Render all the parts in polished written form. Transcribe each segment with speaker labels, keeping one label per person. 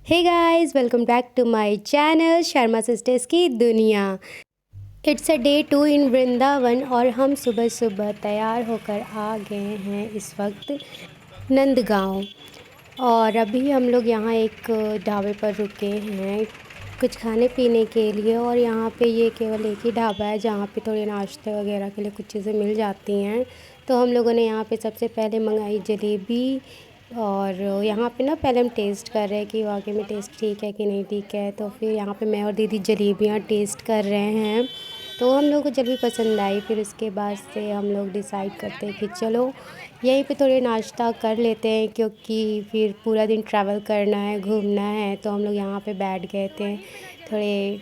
Speaker 1: Hey guys, welcome back to my channel Sharma sisters की दुनिया। It's a day 2 in Vrindavan और हम सुबह सुबह तैयार होकर आ गए हैं इस वक्त नंदगांव। और अभी हम लोग यहाँ एक ढाबे पर रुके हैं कुछ खाने पीने के लिए। और यहाँ पे ये केवल एक ही ढाबा है जहाँ पे थोड़े नाश्ते वगैरह के लिए कुछ चीज़ें मिल जाती हैं। तो हम लोगों ने यहाँ पे सबसे पहले मंगाई जलेबी। और यहाँ पे ना पहले हम टेस्ट कर रहे हैं कि वाकई में टेस्ट ठीक है कि नहीं ठीक है। तो फिर यहाँ पे मैं और दीदी जलेबियाँ टेस्ट कर रहे हैं। तो हम लोग को जलेबी पसंद आई। फिर उसके बाद से हम लोग डिसाइड करते हैं कि चलो यहीं पे थोड़े नाश्ता कर लेते हैं, क्योंकि फिर पूरा दिन ट्रैवल करना है, घूमना है। तो हम लोग यहाँ पे बैठ गए थे थोड़े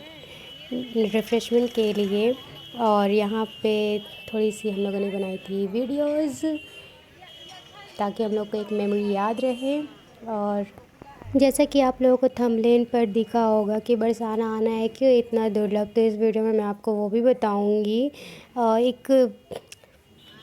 Speaker 1: रिफ़्रेशमेंट के लिए। और यहाँ पे थोड़ी सी हम लोगों ने बनाई थी वीडियोज़ ताकि हम लोग को एक मेमोरी याद रहे। और जैसा कि आप लोगों को थंबनेल पर दिखा होगा कि बरसाना आना है क्यों इतना दुर्लभ, तो इस वीडियो में मैं आपको वो भी बताऊंगी। एक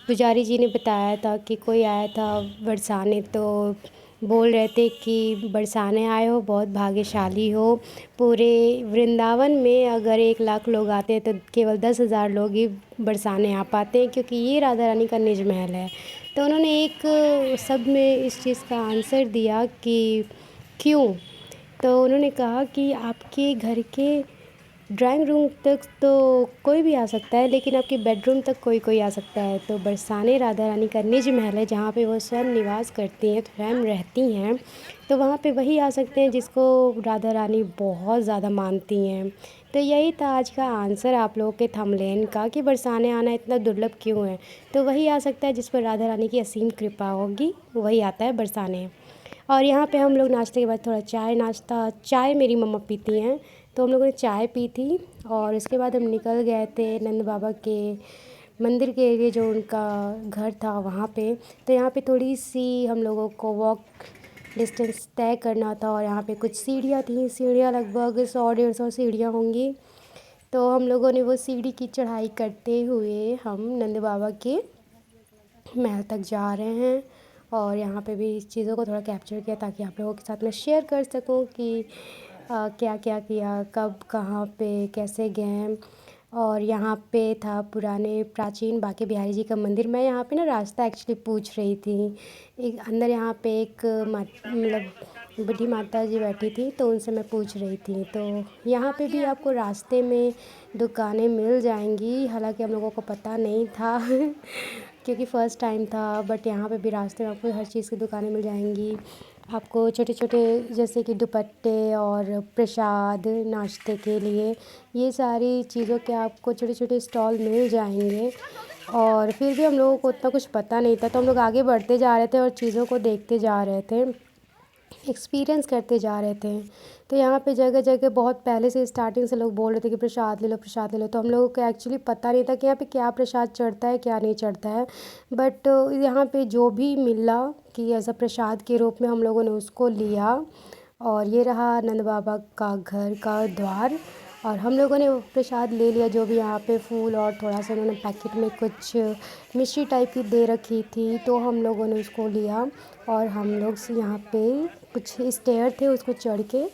Speaker 1: पुजारी जी ने बताया था कि कोई आया था बरसाने, तो बोल रहे थे कि बरसाने आए हो बहुत भाग्यशाली हो। पूरे वृंदावन में अगर 1 लाख लोग आते हैं तो केवल 10,000 लोग ही बरसाने आ पाते हैं, क्योंकि ये राधा रानी का निज महल है। तो उन्होंने एक शब्द में इस चीज़ का आंसर दिया कि क्यों। तो उन्होंने कहा कि आपके घर के ड्राइंग रूम तक तो कोई भी आ सकता है, लेकिन आपके बेडरूम तक कोई कोई आ सकता है। तो बरसाने राधा रानी का निज महल है जहाँ पे वो स्वयं निवास करती हैं, स्वयं रहती हैं। तो वहाँ पे वही आ सकते हैं जिसको राधा रानी बहुत ज़्यादा मानती हैं। तो यही था आज का आंसर आप लोगों के थंबनेल का कि बरसाने आना इतना दुर्लभ क्यों है। तो वही आ सकता है जिस पर राधा रानी की असीम कृपा होगी, वही आता है बरसाने। और यहाँ पे हम लोग नाश्ते के बाद थोड़ा चाय मेरी मम्मा पीती हैं, तो हम लोगों ने चाय पी थी। और उसके बाद हम निकल गए थे नंद बाबा के मंदिर के लिए, जो उनका घर था वहाँ पे। तो यहाँ पे थोड़ी सी हम लोगों को वॉक डिस्टेंस तय करना था। और यहाँ पे कुछ सीढ़ियाँ थी, सीढ़ियाँ लगभग 100-150 सीढ़ियाँ होंगी। तो हम लोगों ने वो सीढ़ी की चढ़ाई करते हुए हम नंद बाबा के महल तक जा रहे हैं। और यहाँ पे भी इस चीज़ों को थोड़ा कैप्चर किया ताकि आप लोगों के साथ में शेयर कर सकूँ कि क्या क्या किया, कब कहाँ पे कैसे गए। और यहाँ पे था पुराने प्राचीन बांके बिहारी जी का मंदिर। मैं यहाँ पे ना रास्ता एक्चुअली पूछ रही थी। एक अंदर यहाँ पे एक मतलब बूढ़ी माता जी बैठी थी, तो उनसे मैं पूछ रही थी। तो यहाँ पे भी आपको रास्ते में दुकानें मिल जाएंगी, हालांकि हम लोगों को पता नहीं था क्योंकि फ़र्स्ट टाइम था। बट यहाँ पे भी रास्ते में आपको हर चीज़ की दुकानें मिल जाएंगी। आपको छोटे छोटे जैसे कि दुपट्टे और प्रसाद नाश्ते के लिए, ये सारी चीज़ों के आपको छोटे छोटे स्टॉल मिल जाएंगे। और फिर भी हम लोगों को उतना कुछ पता नहीं था, तो हम लोग आगे बढ़ते जा रहे थे और चीज़ों को देखते जा रहे थे, एक्सपीरियंस करते जा रहे थे। तो यहाँ पे जगह जगह बहुत पहले से स्टार्टिंग से लोग बोल रहे थे कि प्रसाद ले लो, प्रसाद ले लो। तो हम लोगों को एक्चुअली पता नहीं था कि यहाँ पे क्या प्रसाद चढ़ता है क्या नहीं चढ़ता है। बट यहाँ पे जो भी मिला कि ऐसा प्रसाद के रूप में हम लोगों ने उसको लिया। और ये रहा नंद बाबा का घर का द्वार। और हम लोगों ने वो प्रसाद ले लिया, जो भी यहाँ पे फूल और थोड़ा सा उन्होंने पैकेट में कुछ मिश्री टाइप की दे रखी थी, तो हम लोगों ने उसको लिया। और हम लोग से यहाँ पे कुछ स्टेयर थे, उसको चढ़ के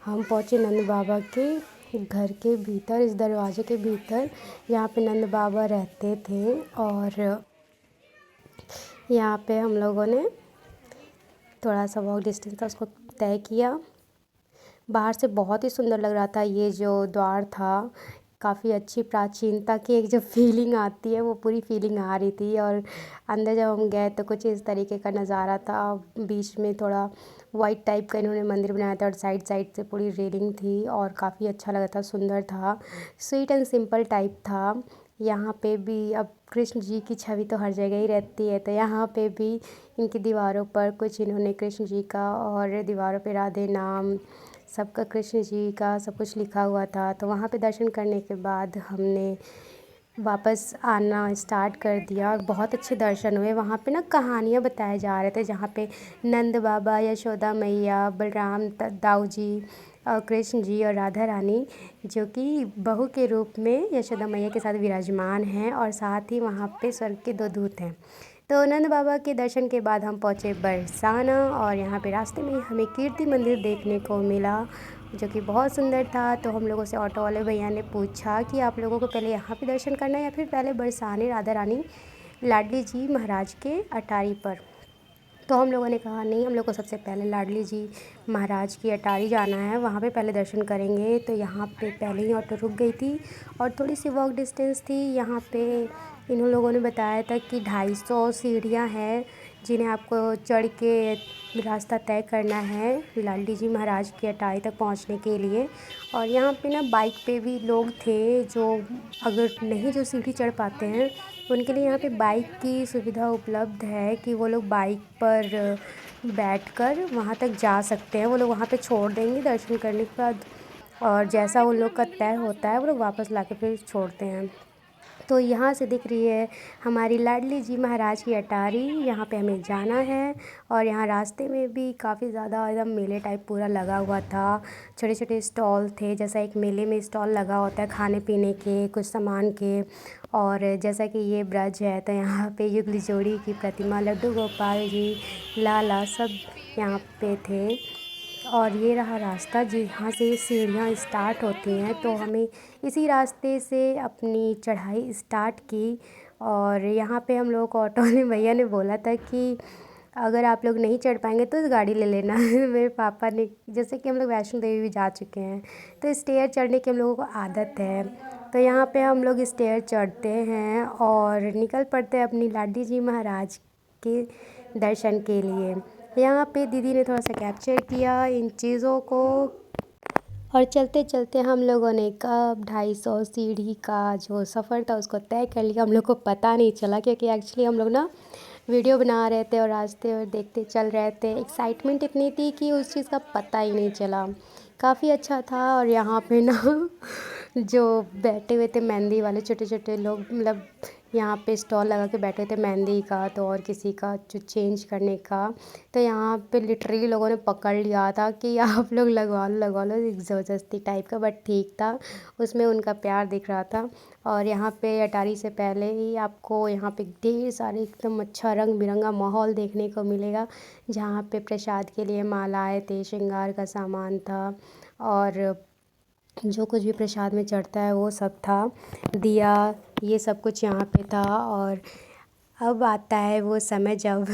Speaker 1: हम पहुँचे नंद बाबा के घर के भीतर, इस दरवाजे के भीतर यहाँ पे नंद बाबा रहते थे। और यहाँ पे हम लोगों ने थोड़ा सा वॉक डिस्टेंस था उसको तय किया। बाहर से बहुत ही सुंदर लग रहा था ये जो द्वार था, काफ़ी अच्छी प्राचीनता की एक जो फीलिंग आती है वो पूरी फीलिंग आ रही थी। और अंदर जब हम गए तो कुछ इस तरीके का नज़ारा था, बीच में थोड़ा वाइट टाइप का इन्होंने मंदिर बनाया था और साइड साइड से पूरी रेलिंग थी और काफ़ी अच्छा लगा था, सुंदर था, स्वीट एंड सिंपल टाइप था। यहाँ पे भी अब कृष्ण जी की छवि तो हर जगह ही रहती है, तो यहाँ पे भी इनकी दीवारों पर कुछ इन्होंने कृष्ण जी का, और दीवारों पे राधे नाम सबका, कृष्ण जी का सब कुछ लिखा हुआ था। तो वहाँ पे दर्शन करने के बाद हमने वापस आना स्टार्ट कर दिया और बहुत अच्छे दर्शन हुए। वहाँ पे ना कहानियाँ बताए जा रहे थे, जहाँ पे नंद बाबा, यशोदा मैया, बलराम दाऊ जी, कृष्ण जी और राधा रानी जो कि बहू के रूप में यशोदा मैया के साथ विराजमान हैं। और साथ ही वहाँ पे स्वर्ग के 2 दूत हैं तो नंद बाबा के दर्शन के बाद हम पहुँचे बरसाना और यहाँ पे रास्ते में हमें कीर्ति मंदिर देखने को मिला जो कि बहुत सुंदर था। तो हम लोगों से ऑटो वाले भैया ने पूछा कि आप लोगों को पहले यहाँ पे दर्शन करना है या फिर पहले बरसाने राधा रानी लाडली जी महाराज के अटारी पर। तो हम लोगों ने कहा नहीं, हम लोग को सबसे पहले लाडली जी महाराज की अटारी जाना है, वहाँ पे पहले दर्शन करेंगे। तो यहाँ पे पहले ही ऑटो रुक गई थी और थोड़ी सी वॉक डिस्टेंस थी। यहाँ पे इन लोगों ने बताया था कि 250 सीढ़ियाँ हैं जिन्हें आपको चढ़ के रास्ता तय करना है लाडली जी महाराज की अटारी तक पहुँचने के लिए। और यहाँ पे ना बाइक पे भी लोग थे जो अगर नहीं जो सीढ़ी चढ़ पाते हैं उनके लिए यहाँ पे बाइक की सुविधा उपलब्ध है कि वो लोग बाइक पर बैठकर वहाँ तक जा सकते हैं। वो लोग वहाँ पे छोड़ देंगे दर्शन करने के बाद और जैसा उन लोग का तय होता है वो लोग वापस लाके फिर छोड़ते हैं। तो यहाँ से दिख रही है हमारी लाडली जी महाराज की अटारी, यहाँ पे हमें जाना है। और यहाँ रास्ते में भी काफ़ी ज़्यादा एकदम मेले टाइप पूरा लगा हुआ था। छोटे छोटे स्टॉल थे, जैसा एक मेले में स्टॉल लगा होता है खाने पीने के कुछ सामान के। और जैसा कि ये ब्रज है तो यहाँ पे युगल जोड़ी की प्रतिमा, लड्डू गोपाल जी, लाला सब यहाँ पे थे। और ये रहा रास्ता जहाँ से सीढ़ियाँ स्टार्ट होती हैं। तो हमें इसी रास्ते से अपनी चढ़ाई स्टार्ट की। और यहाँ पे हम लोगों को ऑटो वाले भैया ने बोला था कि अगर आप लोग नहीं चढ़ पाएंगे तो गाड़ी ले लेना। मेरे पापा ने, जैसे कि हम लोग वैष्णो देवी भी जा चुके हैं तो स्टेयर चढ़ने की हम लोगों को आदत है। तो यहाँ पे हम लोग स्टेयर चढ़ते हैं और निकल पड़ते हैं अपनी लाडली जी महाराज के दर्शन के लिए। यहाँ पे दीदी ने थोड़ा सा कैप्चर किया इन चीज़ों को। और चलते चलते हम लोगों ने कब 250 सीढ़ी का जो सफ़र था उसको तय कर लिया। हम लोग को पता नहीं चला क्योंकि एक्चुअली हम लोग ना वीडियो बना रहे थे और रास्ते और देखते चल रहे थे। एक्साइटमेंट इतनी थी कि उस चीज़ का पता ही नहीं चला। काफ़ी अच्छा था। और यहाँ पे ना जो बैठे हुए थे मेहंदी वाले छोटे छोटे लोग, मतलब यहाँ पे स्टॉल लगा के बैठे थे मेहंदी का तो और किसी का जो चेंज करने का। तो यहाँ पे लिटरली लोगों ने पकड़ लिया था कि आप लोग लगवा लो एक ज़बरदस्ती टाइप का, बट ठीक था, उसमें उनका प्यार दिख रहा था। और यहाँ पे अटारी से पहले ही आपको यहाँ पे ढेर सारे एकदम अच्छा रंग बिरंगा माहौल देखने को मिलेगा जहाँ पे प्रसाद के लिए मालाएँ थे, श्रृंगार का सामान था और जो कुछ भी प्रसाद में चढ़ता है वो सब था, दिया, ये सब कुछ यहाँ पे था। और अब आता है वो समय जब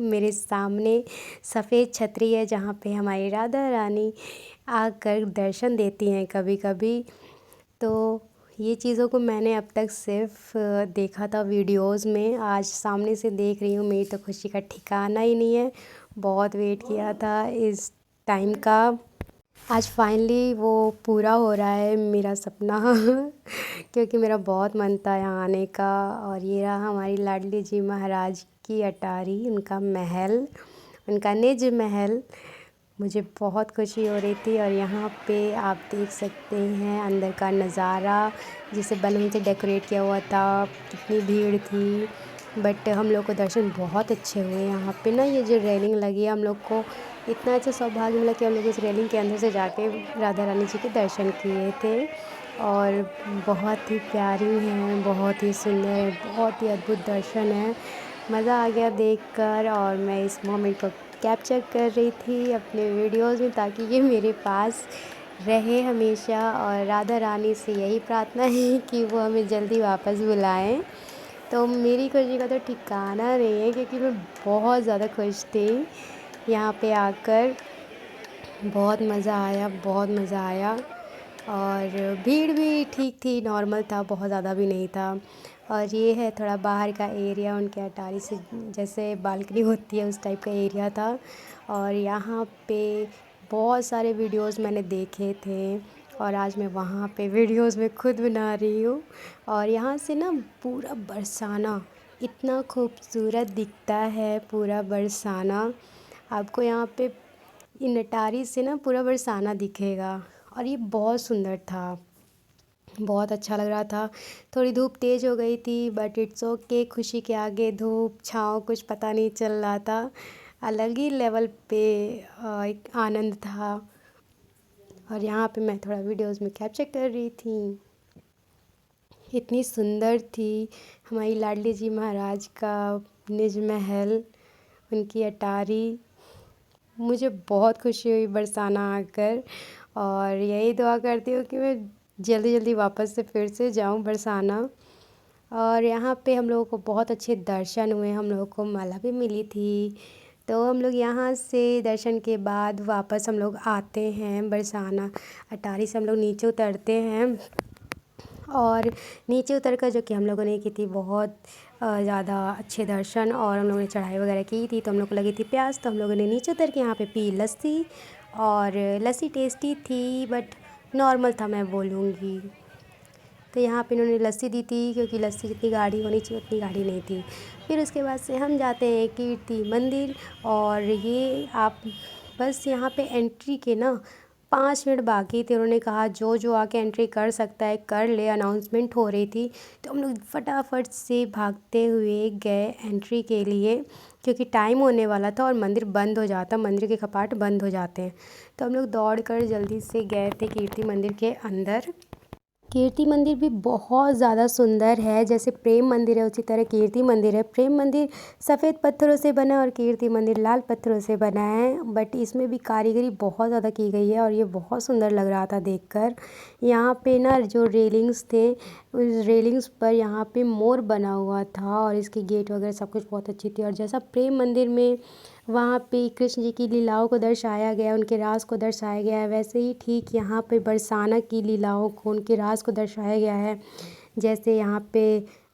Speaker 1: मेरे सामने सफ़ेद छतरी है जहाँ पे हमारी राधा रानी आकर दर्शन देती हैं कभी कभी। तो ये चीज़ों को मैंने अब तक सिर्फ देखा था वीडियोस में, आज सामने से देख रही हूँ, मेरी तो खुशी का ठिकाना ही नहीं है। बहुत वेट किया था इस टाइम का, आज फाइनली वो पूरा हो रहा है मेरा सपना क्योंकि मेरा बहुत मन था यहाँ आने का। और ये रहा हमारी लाडली जी महाराज की अटारी, उनका महल, उनका निज महल। मुझे बहुत खुशी हो रही थी। और यहाँ पे आप देख सकते हैं अंदर का नज़ारा जिसे बैलून से डेकोरेट किया हुआ था। कितनी भीड़ थी, बट हम लोग को दर्शन बहुत अच्छे हुए। यहाँ पे ना ये जो रेलिंग लगी है, हम लोग को इतना अच्छा सौभाग्य मिला कि हम लोग इस रेलिंग के अंदर से जाके राधा रानी जी के दर्शन किए थे। और बहुत ही प्यारी हैं, बहुत ही सुंदर है, बहुत ही अद्भुत दर्शन है। मज़ा आ गया देखकर और मैं इस मोमेंट को कैप्चर कर रही थी अपने वीडियोज़ में ताकि ये मेरे पास रहे हमेशा। और राधा रानी से यही प्रार्थना है कि वो हमें जल्दी वापस बुलाएं। तो मेरी खुशी का तो ठिकाना नहीं है क्योंकि मैं बहुत ज़्यादा खुश थी यहाँ पे आकर। बहुत मज़ा आया, बहुत मज़ा आया। और भीड़ भी ठीक थी, नॉर्मल था, बहुत ज़्यादा भी नहीं था। और ये है थोड़ा बाहर का एरिया, उनके अटारी से जैसे बालकनी होती है उस टाइप का एरिया था। और यहाँ पे बहुत सारे वीडियोस मैंने देखे थे और आज मैं वहाँ पे वीडियोस में खुद बना रही हूँ। और यहाँ से ना पूरा बरसाना इतना खूबसूरत दिखता है, पूरा बरसाना आपको यहाँ पे इन अटारी से ना पूरा बरसाना दिखेगा। और ये बहुत सुंदर था, बहुत अच्छा लग रहा था। थोड़ी धूप तेज़ हो गई थी बट इट्स ओके, खुशी के आगे धूप छाँव कुछ पता नहीं चल रहा था। अलग ही लेवल पे एक आनंद था। और यहाँ पे मैं थोड़ा वीडियोस में कैप्चर कर रही थी। इतनी सुंदर थी हमारी लाडली जी महाराज का निज महल, उनकी अटारी। मुझे बहुत खुशी हुई बरसाना आकर, और यही दुआ करती हूँ कि मैं जल्दी जल्दी वापस से फिर से जाऊँ बरसाना। और यहाँ पे हम लोगों को बहुत अच्छे दर्शन हुए, हम लोगों को माला भी मिली थी। तो हम लोग यहाँ से दर्शन के बाद वापस हम लोग आते हैं बरसाना। अटारी से हम लोग नीचे उतरते हैं, और नीचे उतर कर जो कि हम लोगों ने की थी बहुत ज़्यादा अच्छे दर्शन, और हम लोगों ने चढ़ाई वगैरह की थी। तो हम लोग को लगी थी प्यास, तो हम लोगों ने नीचे उतर के यहाँ पे पी लस्सी, और लस्सी टेस्टी थी बट नॉर्मल था मैं बोलूँगी। तो यहाँ पे इन्होंने लस्सी दी थी, क्योंकि लस्सी जितनी गाढ़ी होनी चाहिए उतनी गाढ़ी नहीं थी। फिर उसके बाद से हम जाते हैं कीर्ति मंदिर, और ये आप बस यहाँ पे एंट्री के ना 5 मिनट बाकी थे। उन्होंने कहा जो जो आके एंट्री कर सकता है कर ले, अनाउंसमेंट हो रही थी। तो हम लोग फटाफट से भागते हुए गए एंट्री के लिए, क्योंकि टाइम होने वाला था और मंदिर बंद हो जाता, मंदिर के कपाट बंद हो जाते हैं। तो हम लोग दौड़ कर जल्दी से गए थे कीर्ति मंदिर के अंदर। कीर्ति मंदिर भी बहुत ज़्यादा सुंदर है, जैसे प्रेम मंदिर है उसी तरह कीर्ति मंदिर है। प्रेम मंदिर सफ़ेद पत्थरों से बना है और कीर्ति मंदिर लाल पत्थरों से बना है, बट इसमें भी कारीगरी बहुत ज़्यादा की गई है और ये बहुत सुंदर लग रहा था देखकर। यहाँ पे ना जो रेलिंग्स थे, उस रेलिंग्स पर यहाँ पे मोर बना हुआ था, और इसकी गेट वगैरह सब कुछ बहुत अच्छी थी। और जैसा प्रेम मंदिर में वहाँ पे कृष्ण जी की लीलाओं को दर्शाया गया, उनके राज को दर्शाया गया है, वैसे ही ठीक यहाँ पे बरसाना की लीलाओं को, उनके राज को दर्शाया गया है। जैसे यहाँ पे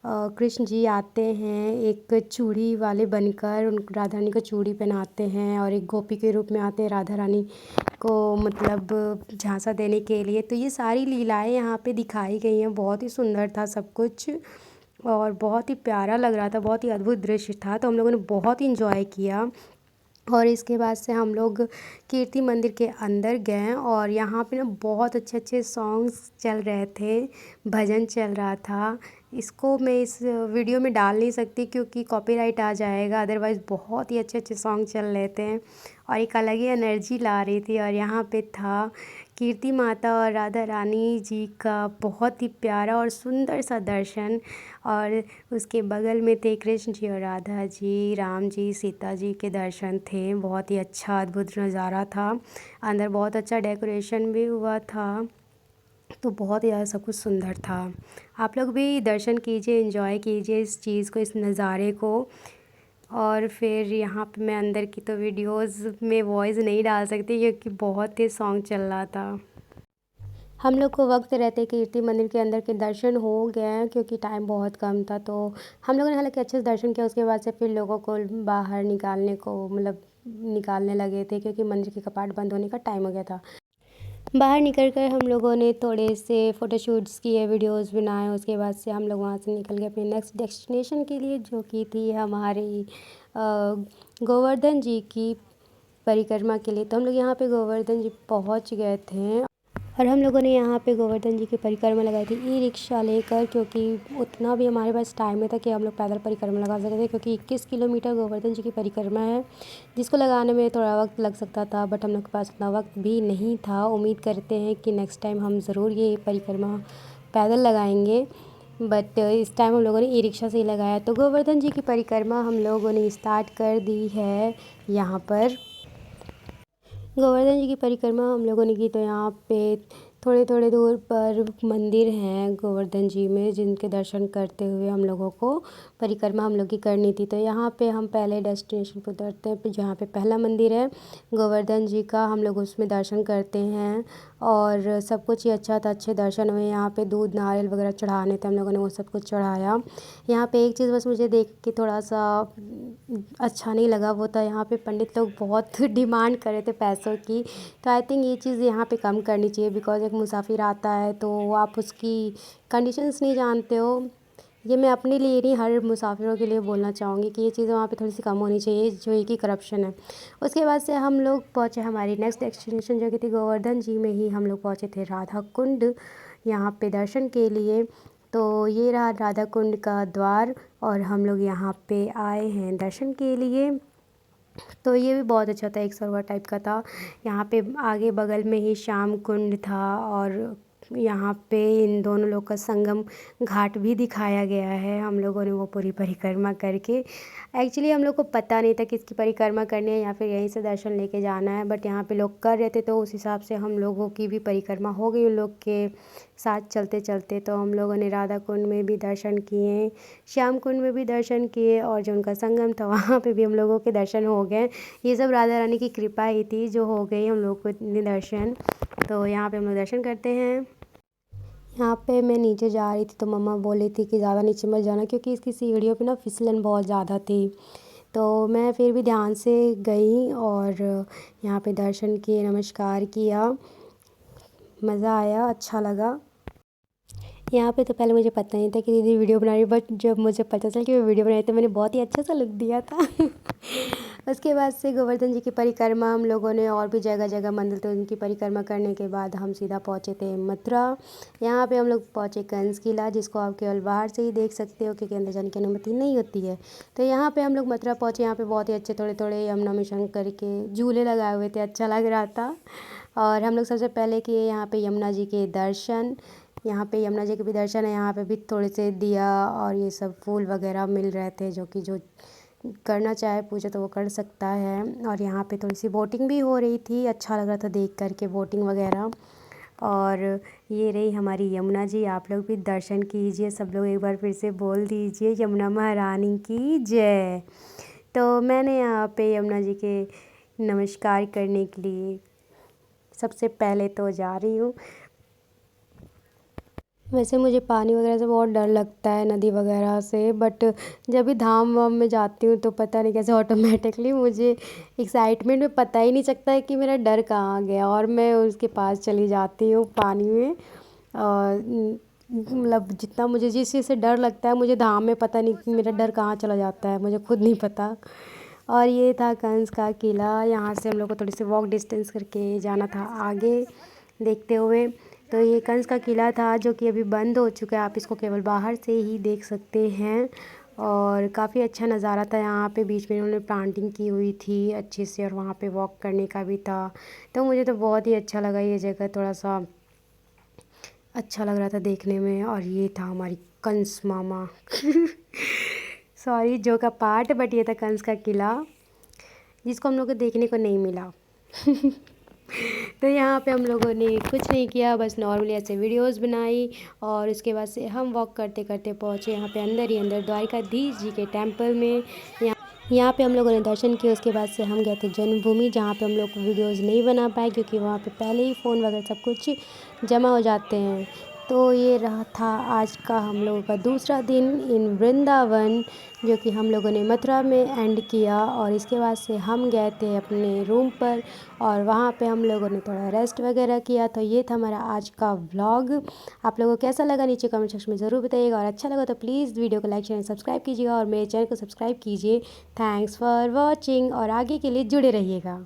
Speaker 1: कृष्ण जी आते हैं एक चूड़ी वाले बनकर, उन राधा रानी को चूड़ी पहनाते हैं, और एक गोपी के रूप में आते हैं राधा रानी को मतलब झांसा देने के लिए। तो ये सारी लीलाएं यहाँ पे दिखाई गई हैं। बहुत ही सुंदर था सब कुछ, और बहुत ही प्यारा लग रहा था, बहुत ही अद्भुत दृश्य था। तो हम लोगों ने बहुत इंजॉय किया। और इसके बाद से हम लोग कीर्ति मंदिर के अंदर गए, और यहाँ पे ना बहुत अच्छे अच्छे सॉन्ग्स चल रहे थे, भजन चल रहा था। इसको मैं इस वीडियो में डाल नहीं सकती क्योंकि कॉपीराइट आ जाएगा, अदरवाइज़ बहुत ही अच्छे अच्छे सॉन्ग चल रहे थे और एक अलग ही एनर्जी ला रही थी। और यहाँ पे था कीर्ति माता और राधा रानी जी का बहुत ही प्यारा और सुंदर सा दर्शन, और उसके बगल में थे कृष्ण जी और राधा जी, राम जी, सीता जी के दर्शन थे। बहुत ही अच्छा अद्भुत नज़ारा था। अंदर बहुत अच्छा डेकोरेशन भी हुआ था, तो बहुत ही ज़्यादा सब कुछ सुंदर था। आप लोग भी दर्शन कीजिए, एंजॉय कीजिए इस चीज़ को, इस नज़ारे को। और फिर यहाँ पे मैं अंदर की तो वीडियोस में वॉइस नहीं डाल सकती क्योंकि बहुत ही सॉन्ग चल रहा था। हम लोग को वक्त रहते कीर्ति मंदिर के अंदर के दर्शन हो गए हैं, क्योंकि टाइम बहुत कम था। तो हम लोगों ने हालांकि अच्छे से दर्शन किया। उसके बाद से फिर लोगों को बाहर निकालने को मतलब निकालने लगे थे, क्योंकि मंदिर के कपाट बंद होने का टाइम हो गया था। बाहर निकल कर हम लोगों ने थोड़े से फ़ोटोशूट्स किए, वीडियोस बनाए। उसके बाद से हम लोग वहाँ से निकल गए अपने नेक्स्ट डेस्टिनेशन के लिए, जो कि थी हमारी गोवर्धन जी की परिक्रमा के लिए। तो हम लोग यहाँ पे गोवर्धन जी पहुँच गए थे, और हम लोगों ने यहाँ पे गोवर्धन जी की परिक्रमा लगाई थी ई रिक्शा लेकर, क्योंकि उतना भी हमारे पास टाइम नहीं था कि हम लोग पैदल परिक्रमा लगा सकते थे, क्योंकि 21 किलोमीटर गोवर्धन जी की परिक्रमा है, जिसको लगाने में थोड़ा वक्त लग सकता था, बट हम लोग के पास उतना वक्त भी नहीं था। उम्मीद करते हैं कि नेक्स्ट टाइम हम ज़रूर ये परिक्रमा पैदल लगाएंगे, बट इस टाइम हम लोगों ने ई रिक्शा से ही लगाया। तो गोवर्धन जी की परिक्रमा हम लोगों ने स्टार्ट कर दी है। यहाँ पर गोवर्धन जी की परिक्रमा हम लोगों ने की, तो यहाँ पे थोड़े थोड़े दूर पर मंदिर हैं गोवर्धन जी में, जिनके दर्शन करते हुए हम लोगों को परिक्रमा हम लोग की करनी थी। तो यहाँ पे हम पहले डेस्टिनेशन पर उतरते हैं, जहाँ पे पहला मंदिर है गोवर्धन जी का, हम लोग उसमें दर्शन करते हैं, और सब कुछ ही अच्छा था, अच्छे दर्शन हुए। यहाँ पे दूध नारियल वगैरह चढ़ाने थे, हम लोगों ने वो सब कुछ चढ़ाया। यहाँ पे एक चीज़ बस मुझे देख के थोड़ा सा अच्छा नहीं लगा, वो था यहाँ पे पंडित लोग बहुत डिमांड कर रहे थे पैसों की। तो आई थिंक ये चीज़ यहाँ पे कम करनी चाहिए, बिकॉज एक मुसाफिर आता है तो आप उसकी कंडीशंस नहीं जानते हो। ये मैं अपने लिए नहीं, हर मुसाफिरों के लिए बोलना चाहूँगी कि ये चीज़ें वहाँ पे थोड़ी सी कम होनी चाहिए, जो एक ही करप्शन है। उसके बाद से हम लोग पहुँचे हमारी नेक्स्ट डेस्टिनेशन, जो कि थी गोवर्धन जी में ही हम लोग पहुँचे थे राधा कुंड, यहाँ पे दर्शन के लिए। तो ये रहा राधा कुंड का द्वार, और हम लोग यहाँ पे आए हैं दर्शन के लिए। तो ये भी बहुत अच्छा था, एक सरोवर टाइप का था। यहाँ पे आगे बगल में ही श्याम कुंड था, और यहाँ पे इन दोनों लोग का संगम घाट भी दिखाया गया है। हम लोगों ने वो पूरी परिक्रमा करके, एक्चुअली हम लोग को पता नहीं था कि इसकी परिक्रमा करनी है या फिर यहीं से दर्शन लेके जाना है, बट यहाँ पे लोग कर रहे थे तो उस हिसाब से हम लोगों की भी परिक्रमा हो गई उन लोग के साथ चलते चलते। तो हम लोगों ने राधा कुंड में भी दर्शन किए, श्याम कुंड में भी दर्शन किए, और जो उनका संगम था वहाँ पे भी हम लोगों के दर्शन हो गए। ये सब राधा रानी की कृपा ही थी जो हो गई हम लोग को इतने दर्शन। तो यहाँ पे हम लोग दर्शन करते हैं। यहाँ पे मैं नीचे जा रही थी तो मम्मा बोल रही थी कि ज़्यादा नीचे मत जाना, क्योंकि इसकी सीढ़ियों पे ना फिसलन बहुत ज़्यादा थी। तो मैं फिर भी ध्यान से गई और यहाँ पे दर्शन किए, नमस्कार किया, मज़ा आया, अच्छा लगा। यहाँ पे तो पहले मुझे पता नहीं था कि दीदी वीडियो बना रही है, बट जब मुझे पता चला कि वो वीडियो बना रही तो मैंने बहुत ही अच्छा सा लुक दिया था। उसके बाद से गोवर्धन जी की परिक्रमा हम लोगों ने और भी जगह जगह मंदिर, तो उनकी परिक्रमा करने के बाद हम सीधा पहुँचे थे मथुरा। यहाँ पे हम लोग पहुँचे कंस किला, जिसको आप केवल बाहर से ही देख सकते हो क्योंकि अंदर जाने की अनुमति नहीं होती है। तो यहाँ पे हम लोग मथुरा पहुँचे। यहाँ पे बहुत ही अच्छे थोड़े थोड़े यमुना में शंकर के झूले लगाए हुए थे, अच्छा लग रहा था। और हम लोग सबसे पहले किए यहाँ पे यमुना जी के दर्शन। यहाँ पे यमुना जी के भी दर्शन है। यहाँ पे भी थोड़े से दिया और ये सब फूल वगैरह मिल रहे थे, जो कि जो करना चाहे पूजा तो वो कर सकता है। और यहाँ पे थोड़ी सी बोटिंग भी हो रही थी, अच्छा लग रहा था देख कर के बोटिंग वगैरह। और ये रही हमारी यमुना जी, आप लोग भी दर्शन कीजिए। सब लोग एक बार फिर से बोल दीजिए यमुना महारानी की जय। तो मैंने यहाँ पे यमुना जी के नमस्कार करने के लिए सबसे पहले तो जा रही हूँ। वैसे मुझे पानी वगैरह से बहुत डर लगता है, नदी वगैरह से, बट जब भी धाम वाम में जाती हूँ तो पता नहीं कैसे ऑटोमेटिकली मुझे एक्साइटमेंट में पता ही नहीं चलता है कि मेरा डर कहाँ गया और मैं उसके पास चली जाती हूँ पानी में। और मतलब जितना मुझे जिस चीज़ से डर लगता है, मुझे धाम में पता नहीं कि मेरा डर कहाँ चला जाता है, मुझे खुद नहीं पता। और ये था कंस का किला। यहाँ से हम लोग को थोड़ी सी वॉक डिस्टेंस करके जाना था आगे देखते हुए। तो ये कंस का किला था जो कि अभी बंद हो चुका है, आप इसको केवल बाहर से ही देख सकते हैं। और काफ़ी अच्छा नज़ारा था। यहाँ पे बीच में उन्होंने प्लांटिंग की हुई थी अच्छे से, और वहाँ पे वॉक करने का भी था। तो मुझे तो बहुत ही अच्छा लगा ये जगह, थोड़ा सा अच्छा लग रहा था देखने में। और ये था हमारी कंस मामा सॉरी जो का पार्ट, बट ये था कंस का किला जिसको हम लोग को देखने को नहीं मिला। तो यहाँ पे हम लोगों ने कुछ नहीं किया, बस नॉर्मली ऐसे वीडियोस बनाई। और उसके बाद से हम वॉक करते करते पहुँचे यहाँ पे अंदर ही अंदर द्वारिकाधीश जी के टेम्पल में। यहाँ पे हम लोगों ने दर्शन किए। उसके बाद से हम गए थे जन्मभूमि, जहाँ पे हम लोग वीडियोस नहीं बना पाए क्योंकि वहाँ पे पहले ही फ़ोन वगैरह सब कुछ जमा हो जाते हैं। तो ये रहा था आज का हम लोगों का दूसरा दिन इन वृंदावन, जो कि हम लोगों ने मथुरा में एंड किया। और इसके बाद से हम गए थे अपने रूम पर और वहाँ पे हम लोगों ने थोड़ा रेस्ट वगैरह किया। तो ये था हमारा आज का व्लॉग। आप लोगों को कैसा लगा नीचे कमेंट सेक्शन में ज़रूर बताइएगा, और अच्छा लगा तो प्लीज़ वीडियो को लाइक शेयर सब्सक्राइब कीजिएगा और मेरे चैनल को सब्सक्राइब कीजिए। थैंक्स फॉर वॉचिंग, और आगे के लिए जुड़े रहिएगा।